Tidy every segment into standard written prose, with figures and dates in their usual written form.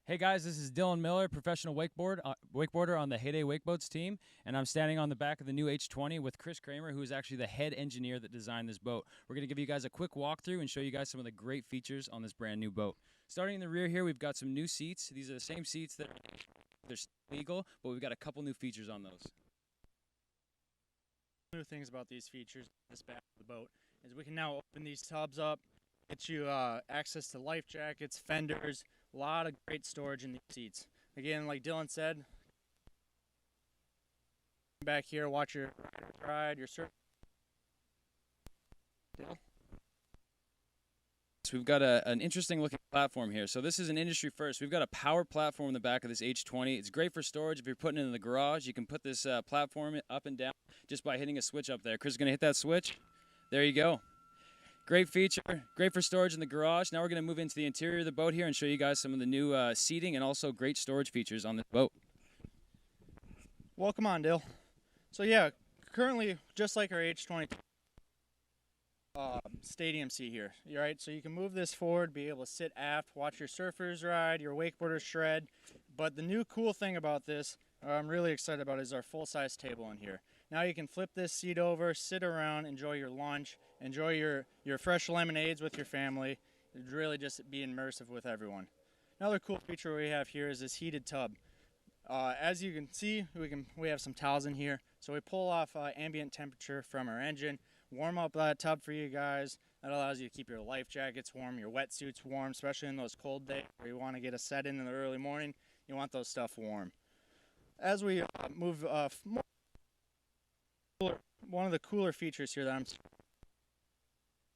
Hey guys, this is Dylan Miller, professional wakeboarder on the Heyday Wakeboats team, and I'm standing on the back of the new H20 with Chris Kramer, who is actually the head engineer that designed this boat. We're going to give you guys a quick walkthrough and show you guys some of the great features on this brand new boat. Starting in the rear here, we've got some new seats. These are the same seats that they're legal, but we've got a couple new features on those. New things about these features, this back of the boat, is we can now open these tubs up, get you access to life jackets, fenders, a lot of great storage in these seats. Again, like Dylan said, back here, watch your ride, your surf. So we've got an interesting looking platform here. So this is an industry first. We've got a power platform in the back of this H20. It's great for storage. If you're putting it in the garage, you can put this platform up and down just by hitting a switch up there. Chris is going to hit that switch. There you go. Great feature, great for storage in the garage. Now we're going to move into the interior of the boat here and show you guys some of the new seating and also great storage features on this boat. Welcome on, Dill. So yeah, currently, just like our H20 stadium seat here, right? So you can move this forward, be able to sit aft, watch your surfers ride, your wakeboarders shred. But the new cool thing about this, I'm really excited about, is our full-size table in here. Now you can flip this seat over, sit around, enjoy your lunch, enjoy your fresh lemonades with your family. Really just be immersive with everyone. Another cool feature we have here is this heated tub. As you can see, we have some towels in here. So we pull off ambient temperature from our engine, warm up that tub for you guys. That allows you to keep your life jackets warm, your wetsuits warm, especially in those cold days where you want to get a set in the early morning. You want those stuff warm. As we move more, one of the cooler features here that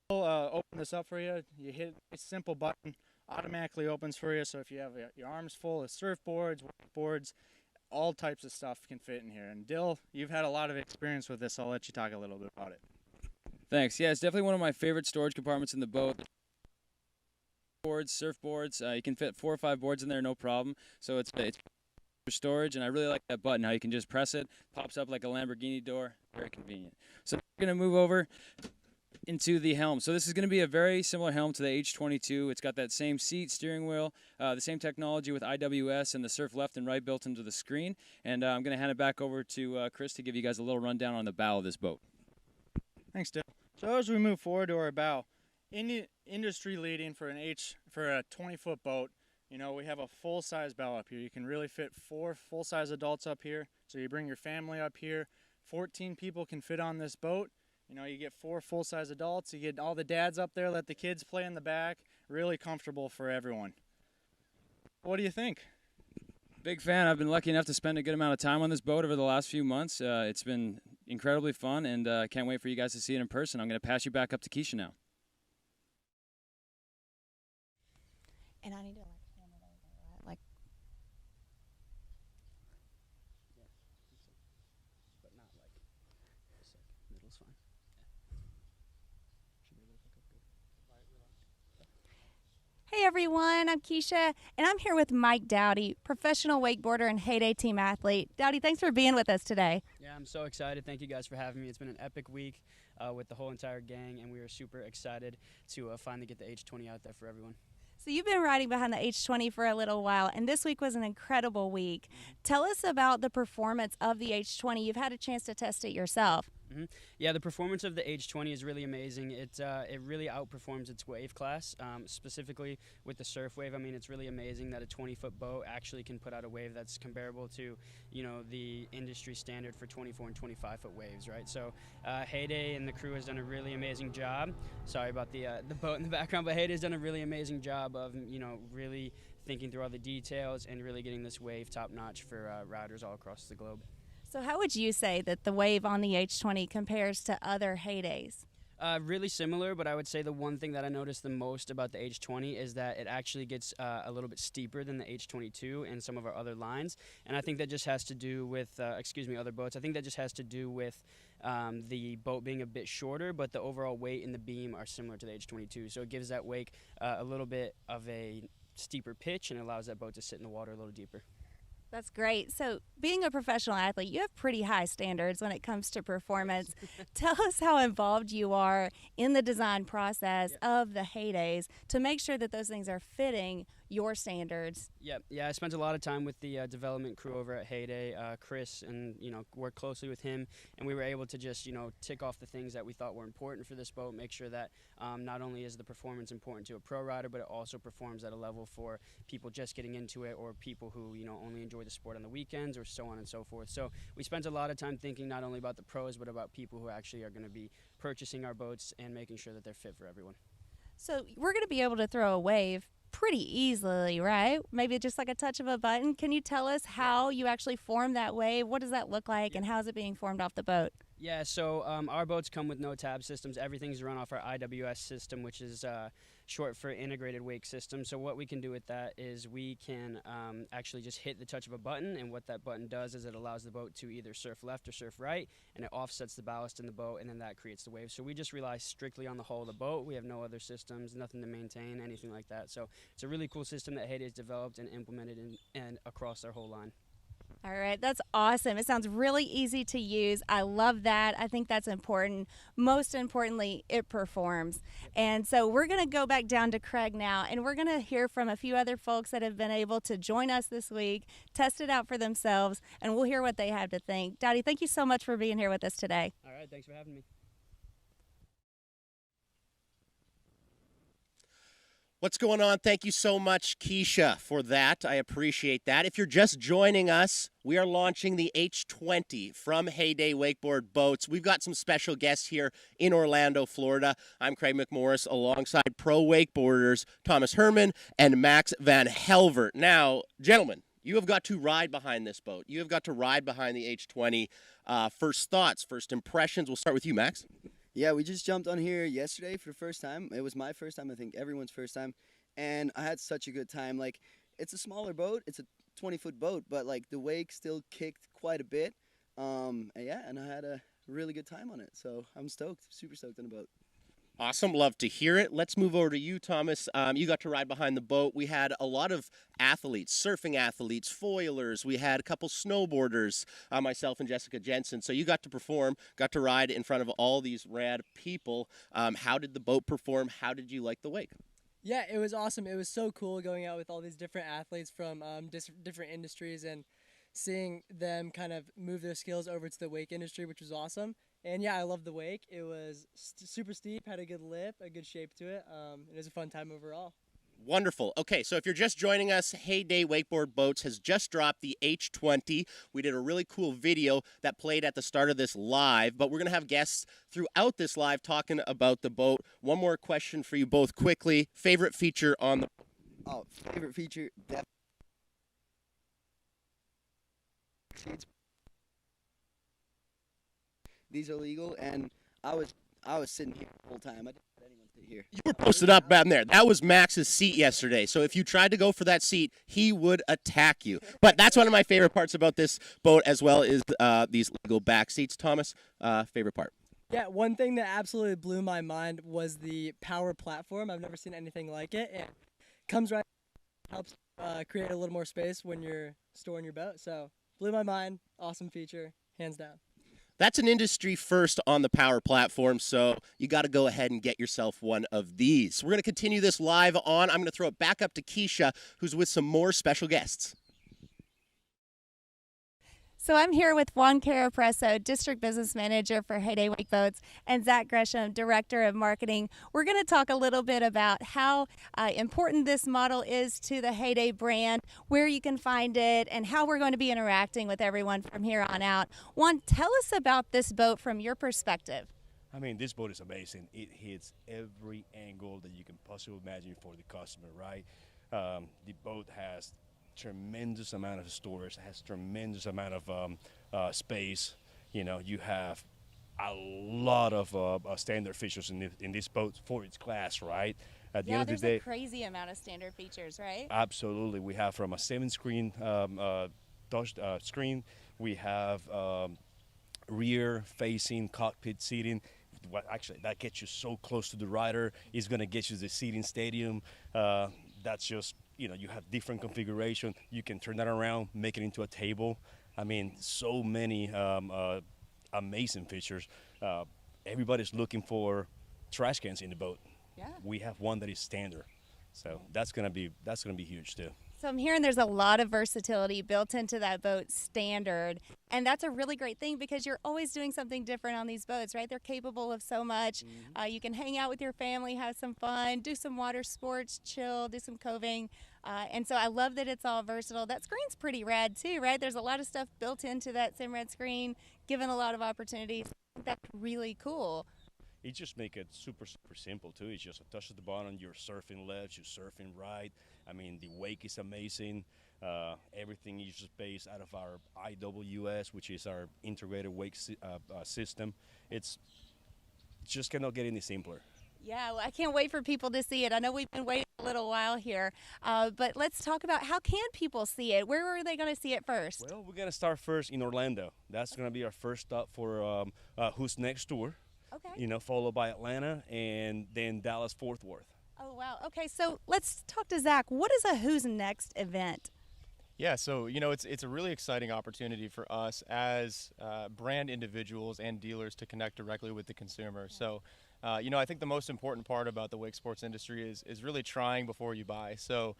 I'll open this up for you. You hit a simple button, automatically opens for you. So if you have your arms full of surfboards, wakeboards, all types of stuff can fit in here. And Dill, you've had a lot of experience with this. I'll let you talk a little bit about it. Thanks. Yeah, it's definitely one of my favorite storage compartments in the boat. Boards, surfboards, you can fit 4 or 5 boards in there, no problem. So it's for storage, and I really like that button, how you can just press it, pops up like a Lamborghini door, very convenient. So we're going to move over into the helm. So this is going to be a very similar helm to the H22. It's got that same seat, steering wheel, the same technology with IWS and the surf left and right built into the screen. And I'm going to hand it back over to Chris to give you guys a little rundown on the bow of this boat. Thanks, Dill. So as we move forward to our bow, industry leading for a 20-foot boat, you know, we have a full-size bow up here. You can really fit 4 full-size adults up here. So you bring your family up here. 14 people can fit on this boat. You know, you get 4 full-size adults. You get all the dads up there, let the kids play in the back. Really comfortable for everyone. What do you think? Big fan. I've been lucky enough to spend a good amount of time on this boat over the last few months. It's been incredibly fun, and I can't wait for you guys to see it in person. I'm going to pass you back up to Keisha now. And I need to hand it over, right? But not middle's fine. Should be able to pick up good. Hey everyone, I'm Keisha, and I'm here with Mike Dowdy, professional wakeboarder and Heyday team athlete. Dowdy, thanks for being with us today. Yeah, I'm so excited. Thank you guys for having me. It's been an epic week with the whole entire gang, and we are super excited to finally get the H20 out there for everyone. So you've been riding behind the H20 for a little while, and this week was an incredible week. Tell us about the performance of the H20. You've had a chance to test it yourself. Yeah, the performance of the H20 is really amazing. It really outperforms its wave class, specifically with the surf wave. I mean, it's really amazing that a 20-foot boat actually can put out a wave that's comparable to, you know, the industry standard for 24 and 25-foot waves, right? So Heyday and the crew has done a really amazing job. Sorry about the boat in the background, but Heyday's done a really amazing job of, you know, really thinking through all the details and really getting this wave top-notch for riders all across the globe. So how would you say that the wave on the H20 compares to other Heydays? Really similar, but I would say the one thing that I noticed the most about the H20 is that it actually gets a little bit steeper than the H22 and some of our other lines. And I think that just has to do with, other boats. I think that just has to do with the boat being a bit shorter, but the overall weight and the beam are similar to the H22. So it gives that wake a little bit of a steeper pitch and allows that boat to sit in the water a little deeper. That's great. So being a professional athlete, you have pretty high standards when it comes to performance. Tell us how involved you are in the design process of the Heydays to make sure that those things are fitting your standards. Yeah. I spent a lot of time with the development crew over at Heyday, Chris, and worked closely with him, and we were able to just tick off the things that we thought were important for this boat. Make sure that not only is the performance important to a pro rider, but it also performs at a level for people just getting into it, or people who only enjoy the sport on the weekends, or so on and so forth. So we spent a lot of time thinking not only about the pros, but about people who actually are going to be purchasing our boats and making sure that they're fit for everyone. So we're going to be able to throw a wave pretty easily, right? Maybe just like a touch of a button. Can you tell us how you actually form that wave? What does that look like, and how is it being formed off the boat? Yeah, so our boats come with no tab systems. Everything's run off our IWS system, which is short for integrated wake system. So what we can do with that is we can actually just hit the touch of a button, and what that button does is it allows the boat to either surf left or surf right, and it offsets the ballast in the boat, and then that creates the wave. So we just rely strictly on the hull of the boat. We have no other systems, nothing to maintain, anything like that. So it's a really cool system that Heyday's developed and implemented and across their whole line. All right, that's awesome. It sounds really easy to use. I love that. I think that's important. Most importantly, it performs. And so we're going to go back down to Craig now, and we're going to hear from a few other folks that have been able to join us this week, test it out for themselves, and we'll hear what they have to think. Dottie, thank you so much for being here with us today. All right, thanks for having me. What's going on? Thank you so much, Keisha, for that. I appreciate that. If you're just joining us, we are launching the H20 from Heyday Wakeboard Boats. We've got some special guests here in Orlando, Florida. I'm Craig McMorris alongside pro wakeboarders Thomas Herman and Max Van Helvert. Now, gentlemen, you have got to ride behind this boat. You have got to ride behind the H20. First thoughts, first impressions. We'll start with you, Max. Yeah, we just jumped on here yesterday for the first time. It was my first time, I think everyone's first time, and I had such a good time. Like, it's a smaller boat, it's a 20-foot boat, but like the wake still kicked quite a bit. And I had a really good time on it, so I'm stoked, super stoked on the boat. Awesome. Love to hear it. Let's move over to you, Thomas. You got to ride behind the boat. We had a lot of athletes, surfing athletes, foilers. We had a couple snowboarders, myself and Jessica Jensen. So you got to perform, got to ride in front of all these rad people. How did the boat perform? How did you like the wake? Yeah, it was awesome. It was so cool going out with all these different athletes from different industries and seeing them kind of move their skills over to the wake industry, which was awesome. And yeah, I loved the wake. It was super steep, had a good lip, a good shape to it. It was a fun time overall. Wonderful. Okay, so if you're just joining us, Heyday Wakeboard Boats has just dropped the H20. We did a really cool video that played at the start of this live, but we're going to have guests throughout this live talking about the boat. One more question for you both quickly. Favorite feature on the... Oh, favorite feature, these are legal, and I was sitting here the whole time. I didn't let anyone sit here. You were posted up down there. That was Max's seat yesterday. So if you tried to go for that seat, he would attack you. But that's one of my favorite parts about this boat as well is these legal back seats. Thomas, favorite part? Yeah, one thing that absolutely blew my mind was the power platform. I've never seen anything like it. It comes right, helps create a little more space when you're storing your boat. So blew my mind. Awesome feature, hands down. That's an industry first on the power platform, so you got to go ahead and get yourself one of these. We're going to continue this live on. I'm going to throw it back up to Keisha, who's with some more special guests. So I'm here with Juan Carapresso, District Business Manager for Heyday Wake Boats, and Zach Gresham, Director of Marketing. We're going to talk a little bit about how important this model is to the Heyday brand, where you can find it, and how we're going to be interacting with everyone from here on out. Juan, tell us about this boat from your perspective. I mean, this boat is amazing. It hits every angle that you can possibly imagine for the customer, right? The boat has tremendous amount of storage, has tremendous amount of space. You know, you have a lot of standard features in this boat for its class, right? At the end of the day, there's a crazy amount of standard features, right? Absolutely. We have from a 7-screen touch screen, we have rear-facing cockpit seating. Well, actually, that gets you so close to the rider. It's going to get you the seating stadium. That's just, you know, you have different configuration. You can turn that around, make it into a table. I mean, so many amazing features. Everybody's looking for trash cans in the boat. Yeah. We have one that is standard. So that's gonna be huge too. So I'm hearing there's a lot of versatility built into that boat standard, and that's a really great thing because you're always doing something different on these boats, right? They're capable of so much. You can hang out with your family, have some fun, do some water sports, chill, do some coving, and so I love that it's all versatile. That screen's pretty rad too, right? There's a lot of stuff built into that Simrad screen, given a lot of opportunities. I think that's really cool. It just make it super simple too. It's just a touch of the button. You're surfing left, you're surfing right. I mean, the wake is amazing. Everything is just based out of our IWS, which is our integrated wake system. It's just cannot get any simpler. Yeah, well, I can't wait for people to see it. I know we've been waiting a little while here, but let's talk about how can people see it? Where are they going to see it first? Well, we're gonna start first in Orlando. That's gonna be our first stop for Who's Next tour. Okay. Followed by Atlanta and then Dallas Fort Worth. Oh, wow. Okay, so let's talk to Zach. What is a Who's Next event? Yeah, so it's a really exciting opportunity for us as brand individuals and dealers to connect directly with the consumer. So, I think the most important part about the wake sports industry is really trying before you buy. So,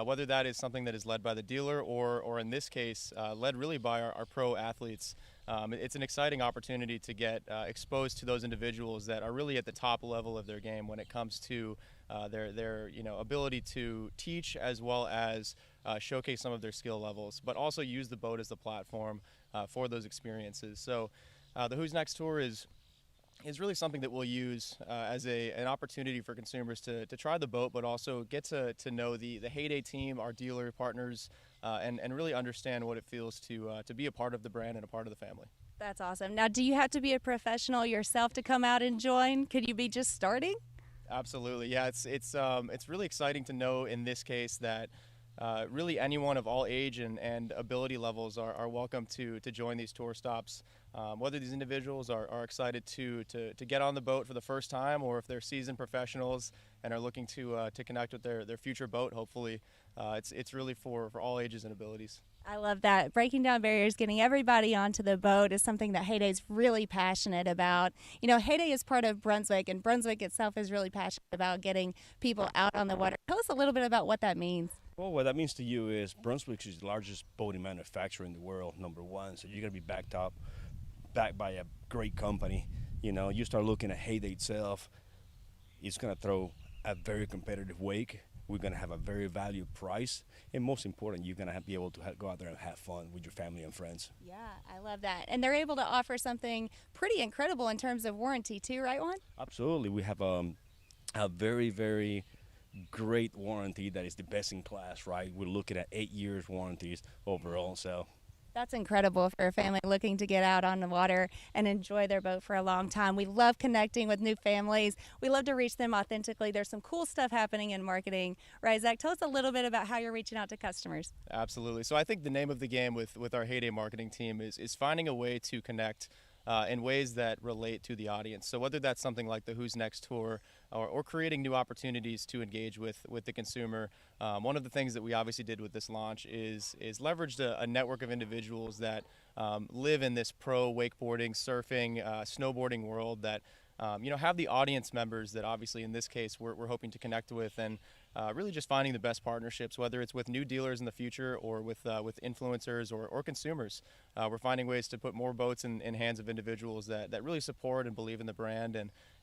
whether that is something that is led by the dealer or in this case, led really by our pro athletes, it's an exciting opportunity to get exposed to those individuals that are really at the top level of their game when it comes to their ability to teach as well as showcase some of their skill levels, but also use the boat as the platform for those experiences. So the Who's Next tour is really something that we'll use as an opportunity for consumers to try the boat, but also get to know the Heyday team, our dealer partners, and really understand what it feels to be a part of the brand and a part of the family. That's awesome. Now, do you have to be a professional yourself to come out and join? Could you be just starting? Absolutely, yeah. It's really exciting to know in this case that really anyone of all age and ability levels are welcome to join these tour stops. Whether these individuals are excited to get on the boat for the first time, or if they're seasoned professionals and are looking to connect with their future boat, hopefully, it's really for all ages and abilities. I love that. Breaking down barriers, getting everybody onto the boat is something that Heyday's really passionate about. Heyday is part of Brunswick, and Brunswick itself is really passionate about getting people out on the water. Tell us a little bit about what that means. Well, what that means to you is Brunswick is the largest boating manufacturer in the world, #1. So you're going to be backed by a great company. You start looking at Heyday itself, it's going to throw a very competitive wake. We're going to have a very valued price. And most important, you're going to be able to go out there and have fun with your family and friends. Yeah, I love that. And they're able to offer something pretty incredible in terms of warranty too, right, Juan? Absolutely. We have a very, very great warranty that is the best in class, right? We're looking at 8 years warranties overall. So that's incredible for a family looking to get out on the water and enjoy their boat for a long time. We love connecting with new families. We love to reach them authentically. There's some cool stuff happening in marketing. Right, Zach, tell us a little bit about how you're reaching out to customers. Absolutely. So I think the name of the game with our Heyday marketing team is finding a way to connect in ways that relate to the audience. So whether that's something like the Who's Next tour or creating new opportunities to engage with the consumer. One of the things that we obviously did with this launch is leveraged a network of individuals that live in this pro wakeboarding, surfing, snowboarding world that have the audience members that obviously in this case we're hoping to connect with, and really just finding the best partnerships, whether it's with new dealers in the future or with influencers or consumers. We're finding ways to put more boats in hands of individuals that really support and believe in the brand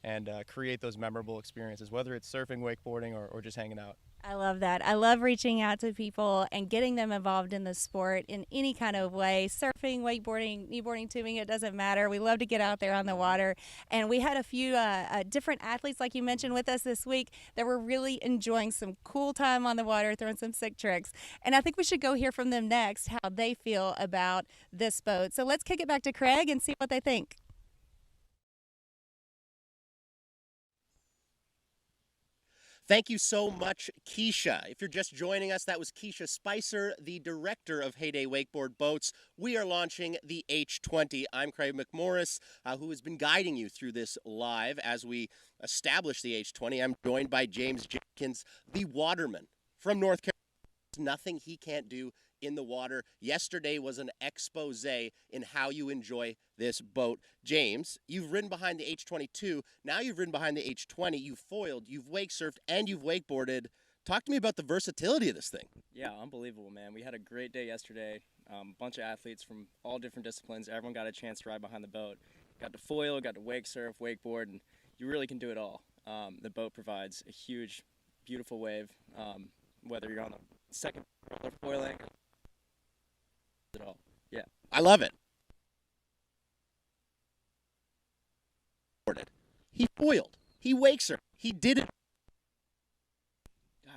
and create those memorable experiences, whether it's surfing, wakeboarding, or just hanging out. I love that. I love reaching out to people and getting them involved in the sport in any kind of way. Surfing, wakeboarding, kneeboarding, tubing, it doesn't matter. We love to get out there on the water. And we had a few different athletes, like you mentioned, with us this week that were really enjoying some cool time on the water, throwing some sick tricks. And I think we should go hear from them next, how they feel about this boat. So let's kick it back to Craig and see what they think. Thank you so much, Keisha. If you're just joining us, that was Keisha Spicer, the director of Heyday Wakeboard Boats. We are launching the H20. I'm Craig McMorris, who has been guiding you through this live as we establish the H20. I'm joined by James Jenkins, the waterman from North Carolina. There's nothing he can't do in the water. Yesterday was an expose in how you enjoy this boat. James, you've ridden behind the H22. Now you've ridden behind the H20. You've foiled, you've wake surfed, and you've wakeboarded. Talk to me about the versatility of this thing. Yeah, unbelievable, man. We had a great day yesterday. Bunch of athletes from all different disciplines. Everyone got a chance to ride behind the boat. Got to foil, got to wake surf, wakeboard, and you really can do it all. The boat provides a huge, beautiful wave. Whether you're on the second or foiling, it all. Yeah. I love it. He foiled. He wake surfed. He did it.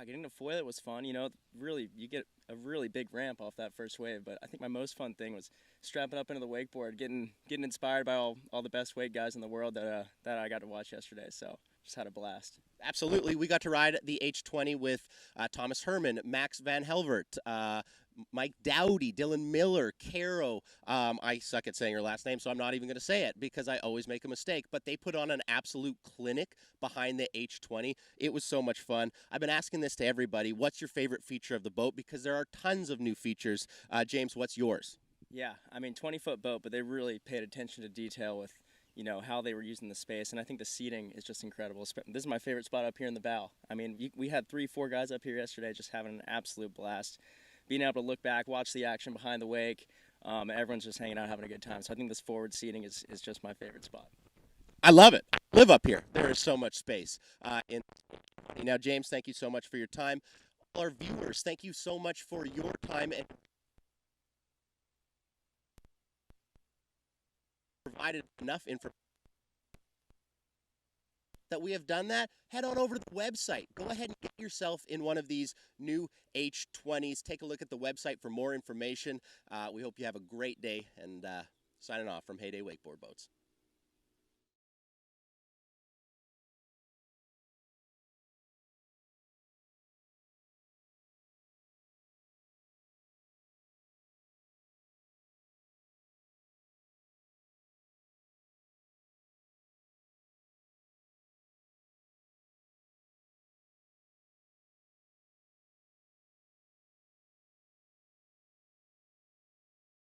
Getting to foil it was fun. You know, really, you get a really big ramp off that first wave. But I think my most fun thing was strapping up into the wakeboard, getting inspired by all the best wake guys in the world that I got to watch yesterday. So just had a blast. Absolutely. We got to ride the H20 with Thomas Herman, Max Van Helvert, Mike Dowdy, Dylan Miller, Caro. I suck at saying her last name, so I'm not even going to say it because I always make a mistake. But they put on an absolute clinic behind the H20. It was so much fun. I've been asking this to everybody. What's your favorite feature of the boat? Because there are tons of new features. James, what's yours? Yeah, I mean, 20-foot boat, but they really paid attention to detail with, you know, how they were using the space. And I think the seating is just incredible. This is my favorite spot up here in the bow. I mean, we had 3-4 guys up here yesterday just having an absolute blast. Being able to look back, watch the action behind the wake, everyone's just hanging out, having a good time. So I think this forward seating is just my favorite spot. I love it. I live up here. There is so much space. Now, James, thank you so much for your time. All our viewers, thank you so much for your time and provided enough information that we have done that. Head on over to the website. Go ahead and get yourself in one of these new H20s. Take a look at the website for more information. We hope you have a great day, and signing off from Heyday Wakeboard Boats.